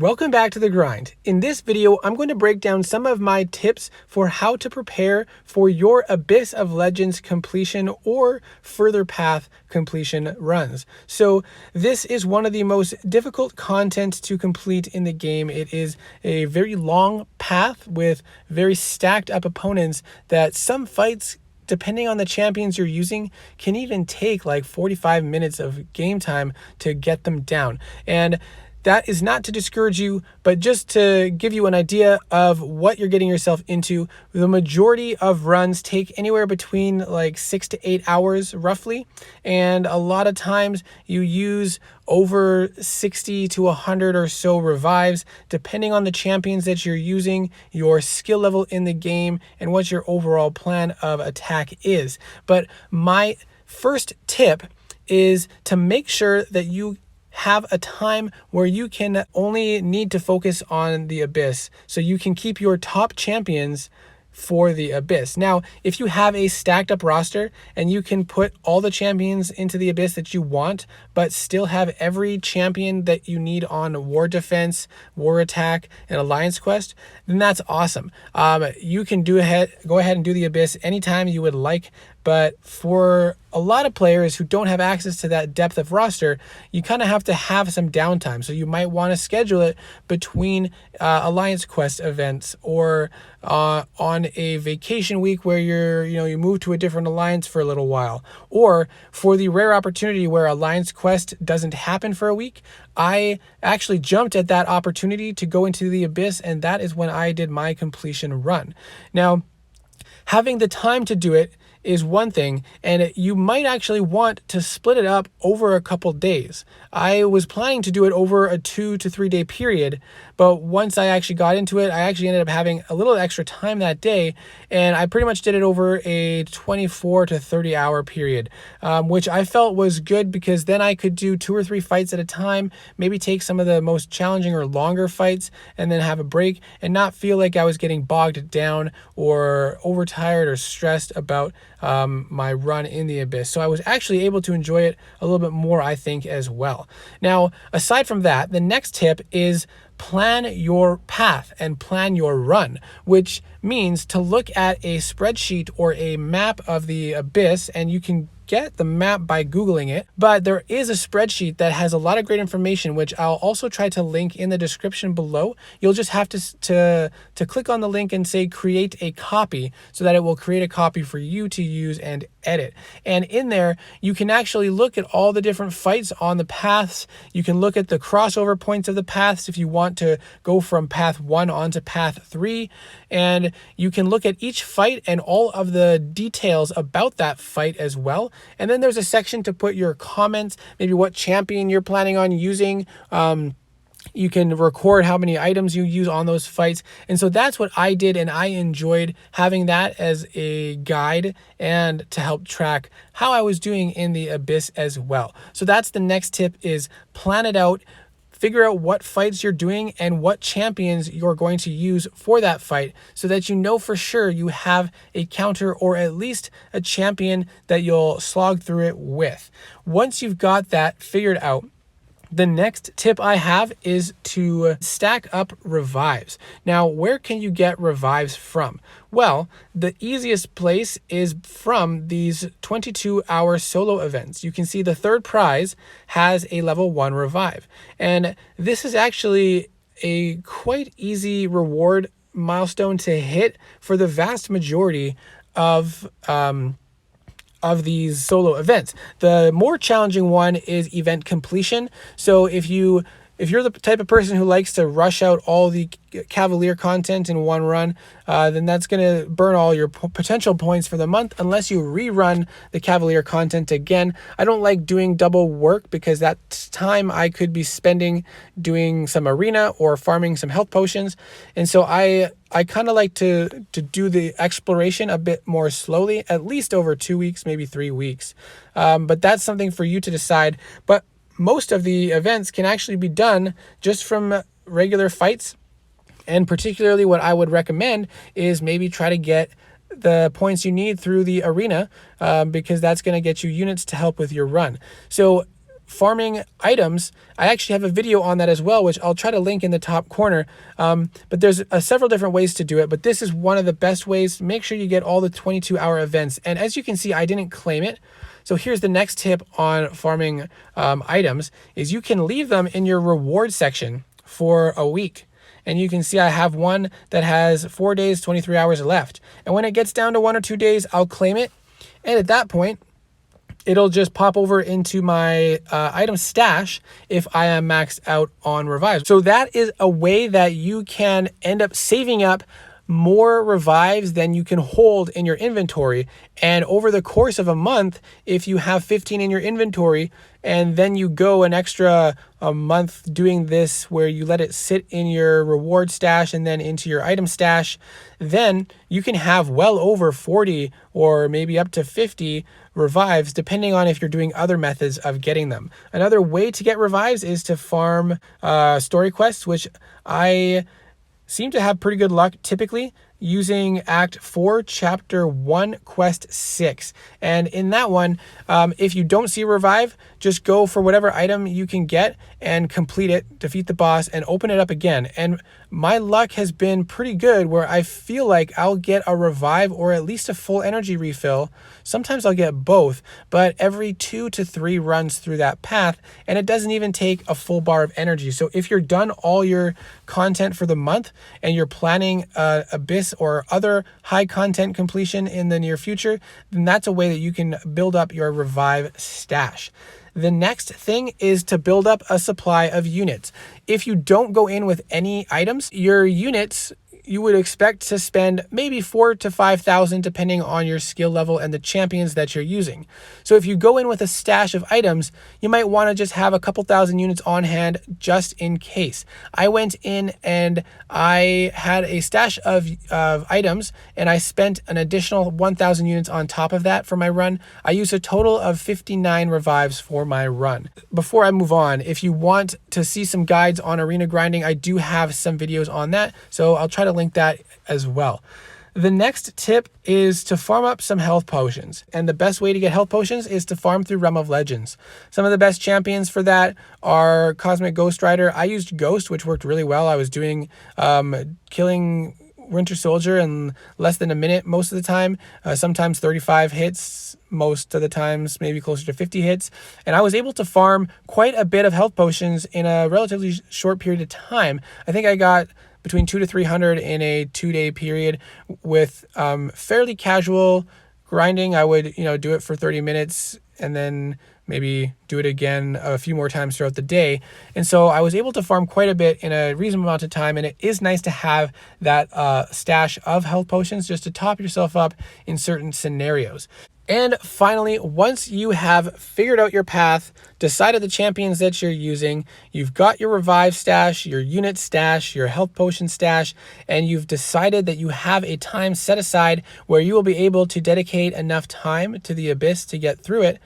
Welcome back to the grind. In this video, I'm going to break down some of my tips for how to prepare for your Abyss of Legends completion or further path completion runs. So this is one of the most difficult content to complete in the game. It is a very long path with very stacked up opponents that some fights, depending on the champions you're using, can even take like 45 minutes of game time to get them down. And that is not to discourage you, but just to give you an idea of what you're getting yourself into. The majority of runs take anywhere between like 6 to 8 hours roughly. And a lot of times you use over 60 to 100 or so revives, depending on the champions that you're using, your skill level in the game, and what your overall plan of attack is. But my first tip is to make sure that you have a time where you can only need to focus on the Abyss, so you can keep your top champions for the Abyss. Now, if you have a stacked up roster and you can put all the champions into the Abyss that you want, but still have every champion that you need on War Defense, War Attack, and Alliance Quest, then that's awesome. You can go ahead and do the Abyss anytime you would like, but for a lot of players who don't have access to that depth of roster, you kind of have to have some downtime. So you might want to schedule it between Alliance Quest events or on a vacation week where you move to a different alliance for a little while. Or for the rare opportunity where Alliance Quest doesn't happen for a week, I actually jumped at that opportunity to go into the Abyss, and that is when I did my completion run. Now, having the time to do it is one thing, and you might actually want to split it up over a couple days. I was planning to do it over a 2 to 3 day period, but once I actually got into it, I actually ended up having a little extra time that day, and I pretty much did it over a 24 to 30 hour period, which I felt was good because then I could do 2 or 3 fights at a time, maybe take some of the most challenging or longer fights and then have a break and not feel like I was getting bogged down or overtired or stressed about my run in the Abyss. So I was actually able to enjoy it a little bit more, I think, as well. Now, aside from that, the next tip is plan your path and plan your run, which means to look at a spreadsheet or a map of the Abyss, and you can get the map by Googling it, but there is a spreadsheet that has a lot of great information, which I'll also try to link in the description below. You'll just have to click on the link and say create a copy, so that it will create a copy for you to use and edit. And in there, you can actually look at all the different fights on the paths. You can look at the crossover points of the paths if you want to go from path 1 onto path 3. And you can look at each fight and all of the details about that fight as well. And then there's a section to put your comments, maybe what champion you're planning on using. You can record how many items you use on those fights. And so that's what I did, and I enjoyed having that as a guide and to help track how I was doing in the Abyss as well. So that's the next tip, is plan it out. Figure out what fights you're doing and what champions you're going to use for that fight, so that you know for sure you have a counter or at least a champion that you'll slog through it with. Once you've got that figured out, the next tip I have is to stack up revives. Now, where can you get revives from? Well, the easiest place is from these 22-hour solo events. You can see the third prize has a level 1 revive. And this is actually a quite easy reward milestone to hit for the vast majority of these solo events. The more challenging one is event completion. So if you're the type of person who likes to rush out all the Cavalier content in one run, then that's going to burn all your potential points for the month unless you rerun the Cavalier content again. I don't like doing double work because that's time I could be spending doing some arena or farming some health potions. And so I kind of like to do the exploration a bit more slowly, at least over 2 weeks, maybe 3 weeks. But that's something for you to decide. But most of the events can actually be done just from regular fights. And particularly what I would recommend is maybe try to get the points you need through the arena, because that's going to get you units to help with your run. So farming items, I actually have a video on that as well, which I'll try to link in the top corner. But there's several different ways to do it, but this is one of the best ways. Make sure you get all the 22-hour events. And as you can see, I didn't claim it. So here's the next tip on farming items is you can leave them in your reward section for a week. And you can see I have one that has 4 days, 23 hours left. And when it gets down to 1 or 2 days, I'll claim it. And at that point, it'll just pop over into my item stash if I am maxed out on revives. So that is a way that you can end up saving up more revives than you can hold in your inventory. And over the course of a month, if you have 15 in your inventory and then you go an extra month doing this where you let it sit in your reward stash and then into your item stash, then you can have well over 40 or maybe up to 50 revives, depending on if you're doing other methods of getting them. Another way to get revives is to farm story quests, which I seem to have pretty good luck typically using Act 4, Chapter 1, Quest 6. And in that one, if you don't see a revive, just go for whatever item you can get and complete it, defeat the boss, and open it up again. And my luck has been pretty good where I feel like I'll get a revive or at least a full energy refill. Sometimes I'll get both, but every 2 to 3 runs through that path, and it doesn't even take a full bar of energy. So if you're done all your content for the month and you're planning Abyss or other high content completion in the near future, then that's a way that you can build up your revive stash. The next thing is to build up a supply of units. If you don't go in with any items, your units, you would expect to spend maybe 4,000 to 5,000 depending on your skill level and the champions that you're using. So if you go in with a stash of items, you might want to just have a couple thousand units on hand just in case. I went in and I had a stash of items and I spent an additional 1,000 units on top of that for my run. I used a total of 59 revives for my run. Before I move on, if you want to see some guides on arena grinding, I do have some videos on that, so I'll try to link that as well. The next tip is to farm up some health potions. And the best way to get health potions is to farm through Realm of Legends. Some of the best champions for that are Cosmic Ghost Rider. I used Ghost, which worked really well. I was doing killing Winter Soldier in less than a minute most of the time, sometimes 35 hits, most of the times maybe closer to 50 hits. And I was able to farm quite a bit of health potions in a relatively short period of time. I think I got between 200 to 300 in a 2-day period with fairly casual grinding. I would, do it for 30 minutes and then maybe do it again a few more times throughout the day. And so I was able to farm quite a bit in a reasonable amount of time. And it is nice to have that stash of health potions just to top yourself up in certain scenarios. And finally, once you have figured out your path, decided the champions that you're using, you've got your revive stash, your unit stash, your health potion stash, and you've decided that you have a time set aside where you will be able to dedicate enough time to the Abyss to get through it,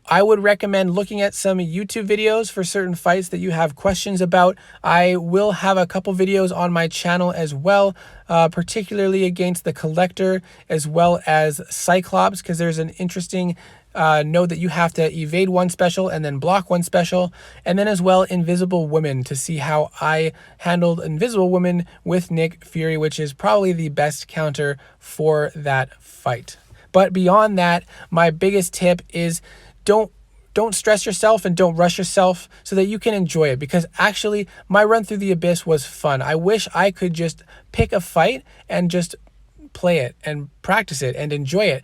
I would recommend looking at some YouTube videos for certain fights that you have questions about. I will have a couple videos on my channel as well, particularly against the Collector as well as Cyclops, because there's an interesting note that you have to evade one special and then block one special, and then as well Invisible Woman to see how I handled Invisible Woman with Nick Fury, which is probably the best counter for that fight. But beyond that, my biggest tip is don't stress yourself and don't rush yourself so that you can enjoy it, because actually my run through the Abyss was fun. I wish I could just pick a fight and just play it and practice it and enjoy it.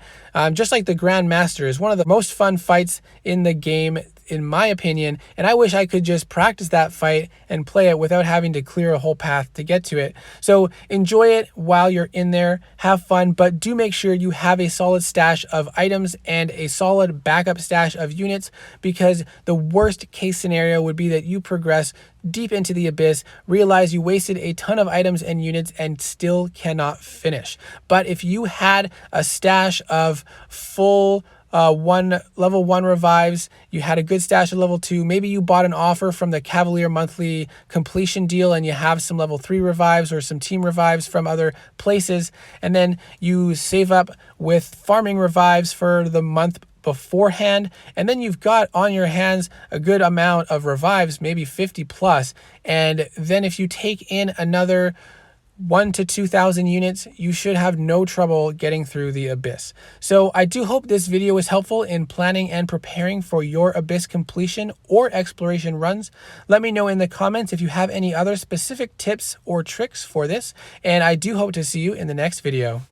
Just like the Grand Master is one of the most fun fights in the game, in my opinion, and I wish I could just practice that fight and play it without having to clear a whole path to get to it. So enjoy it while you're in there, have fun, but do make sure you have a solid stash of items and a solid backup stash of units, because the worst case scenario would be that you progress deep into the Abyss, realize you wasted a ton of items and units and still cannot finish. But if you had a stash of full level 1 revives, you had a good stash of level 2, maybe you bought an offer from the Cavalier monthly completion deal and you have some level 3 revives or some team revives from other places, and then you save up with farming revives for the month beforehand, and then you've got on your hands a good amount of revives, maybe 50 plus. And then if you take in another 1,000 to 2,000 units, you should have no trouble getting through the abyss. So I do hope this video was helpful in planning and preparing for your abyss completion or exploration runs. Let me know in the comments if you have any other specific tips or tricks for this, and I do hope to see you in the next video.